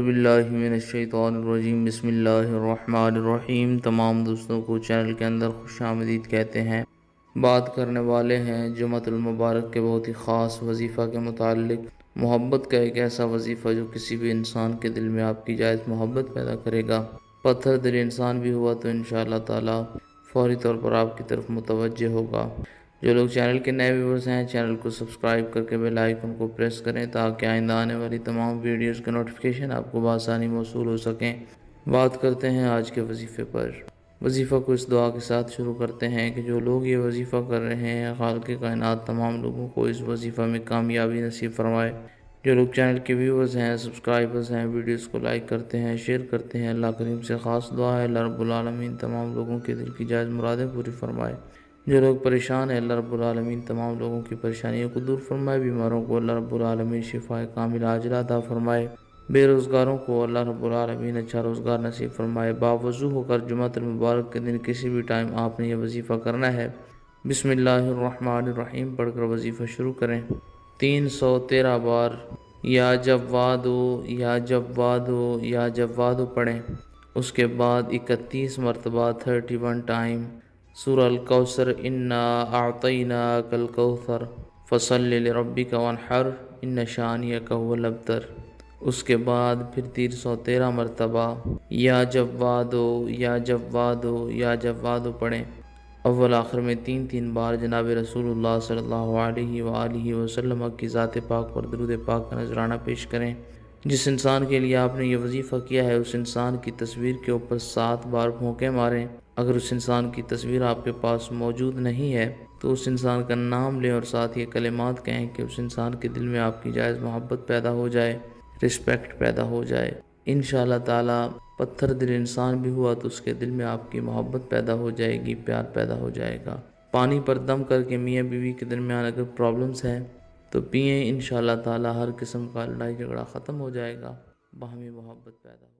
باللہ من الشیطان الرجیم، بسم اللہ الرحمن الرحیم۔ تمام دوستوں کو چینل کے اندر خوش آمدید کہتے ہیں۔ بات کرنے والے ہیں جمعۃ المبارک کے بہت ہی خاص وظیفہ کے متعلق۔ محبت کا ایک ایسا وظیفہ جو کسی بھی انسان کے دل میں آپ کی جائز محبت پیدا کرے گا۔ پتھر دل انسان بھی ہوا تو انشاءاللہ تعالی فوری طور پر آپ کی طرف متوجہ ہوگا۔ جو لوگ چینل کے نئے ویورز ہیں، چینل کو سبسکرائب کر کے بیل آئیکن کو پریس کریں تاکہ آئندہ آنے والی تمام ویڈیوز کے نوٹیفیکیشن آپ کو بآسانی موصول ہو سکیں۔ بات کرتے ہیں آج کے وظیفے پر۔ وظیفہ کو اس دعا کے ساتھ شروع کرتے ہیں کہ جو لوگ یہ وظیفہ کر رہے ہیں، خالق کائنات تمام لوگوں کو اس وظیفہ میں کامیابی نصیب فرمائے۔ جو لوگ چینل کے ویورز ہیں، سبسکرائبرز ہیں، ویڈیوز کو لائک کرتے ہیں، شیئر کرتے ہیں، اللہ کریم سے خاص دعا ہے اللہ رب العالمین تمام لوگوں کے دل کی جائز مرادیں پوری فرمائے۔ جو لوگ پریشان ہیں، اللہ رب العالمین تمام لوگوں کی پریشانیوں کو دور فرمائے۔ بیماروں کو اللہ رب العالمین شفا کاملہ عاجلہ عطا فرمائے۔ بے روزگاروں کو اللہ رب العالمین اچھا روزگار نصیب فرمائے۔ باوضو ہو کر جمعۃ المبارک کے دن کسی بھی ٹائم آپ نے یہ وظیفہ کرنا ہے۔ بسم اللہ الرحمن الرحیم پڑھ کر وظیفہ شروع کریں۔ 313 بار یا جوادو یا جوادو یا جوادو پڑھیں۔ اس کے بعد 31 مرتبہ 31 ٹائم سورہ الکوثر انا اعطیناک الکوثر فصلی لربک وانحر ان شانئک هو الابتر۔ اس کے بعد پھر 313 مرتبہ یا جوادو یا جوادو یا جوادو پڑھیں۔ اول آخر میں 3 بار جناب رسول اللہ صلی اللہ علیہ وآلہ وسلم کی ذات پاک پر درود پاک کا نذرانہ پیش کریں۔ جس انسان کے لیے آپ نے یہ وظیفہ کیا ہے، اس انسان کی تصویر کے اوپر 7 بار پھونکے ماریں۔ اگر اس انسان کی تصویر آپ کے پاس موجود نہیں ہے تو اس انسان کا نام لیں اور ساتھ یہ کلمات کہیں کہ اس انسان کے دل میں آپ کی جائز محبت پیدا ہو جائے، رسپیکٹ پیدا ہو جائے۔ انشاءاللہ تعالی پتھر دل انسان بھی ہوا تو اس کے دل میں آپ کی محبت پیدا ہو جائے گی، پیار پیدا ہو جائے گا۔ پانی پر دم کر کے میاں بیوی کے درمیان اگر پرابلمز ہیں تو پئیں، انشاءاللہ تعالی ہر قسم کا لڑائی جھگڑا ختم ہو جائے گا، باہمی محبت پیدا ہو